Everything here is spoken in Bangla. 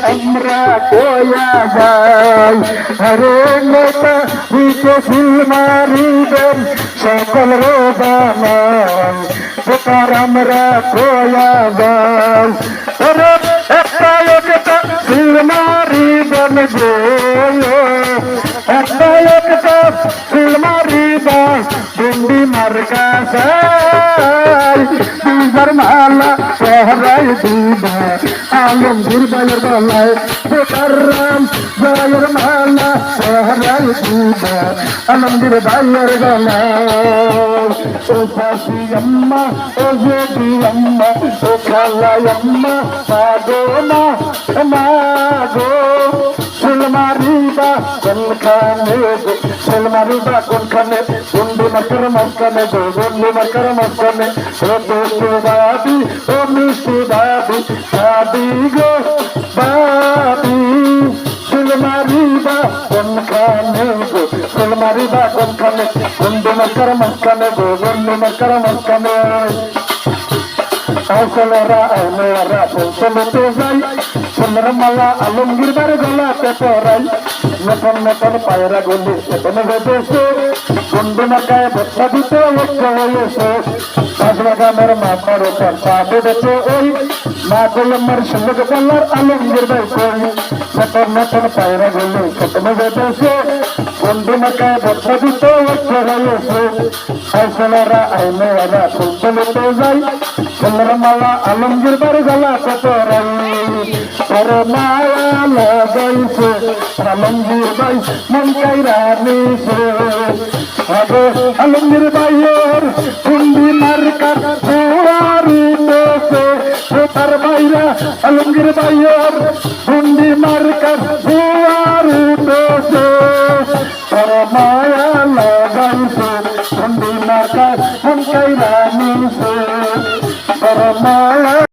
আমরা কোয়া যাই হরে নেতা দিকে ফুল মারিবেন সকল রোজানাই বেকার আমরা কোয়া যাই হরে একটা একটা ফুল মারিবেন গো একটা একটা ফুল মারিবেন বন্দি মার্কা সাই দুবার মালা শহরাই দিবা আলম গুরবাইয়ের গলায় বেকারাম জয়ের মালা শহরাই দিবা আলমগীর ভাইয়ের গলায় ও শাশি আম্মা ও জেঠি আম্মা ও খালাই আম্মা মাগো মাগো ফুলমারিবা কোনখানে গো ফুলমারিবা কোনখানে বন্ধু মাকর মাঝখানে গো বন্ধু মাকর মাঝখানে বাবি ও মিষ্টি বাবি বাবি গো বাবি ফুলমারিবা কোনখানে গো ফুলমারিবা কোনখানে বন্ধু মাকর মাঝখানে গো বন্ধু মাকর মাঝখানে আসলেরা মেয়েরা চলতে যাই সোনার মালা আলমগীর বারে গলাতে পরাই নতুন নতুন পায়রা গলি সেখানে বেঁধেছে বন্ধু মাকায় ভত্তা দিতে হয়েছে গানের মামার ওপর পা বেঁধেছে ওই মা গোলম্মার সঙ্গে বলার আলমগীর ভাই কই নতুন নতুন পায়রা গলি সেখানে বেঁধেছে বন্ধু মাকায় ভত্তা দিতে হয়েছে আসলেরা মেয়েরা চলতে যাই সোনার মালা আলমগীর বারে গলাতে পরাই ওরে মায়া লাগাইছে আলমগীর ভাই মন কাইরা নিছে আগে আলমগীর ভাইয়ের কুন্ডি মার্কার দুয়ারিতেছে তার বাইরা আলমগীর ভাইয়ের কুন্ডি মার্কার দুয়ার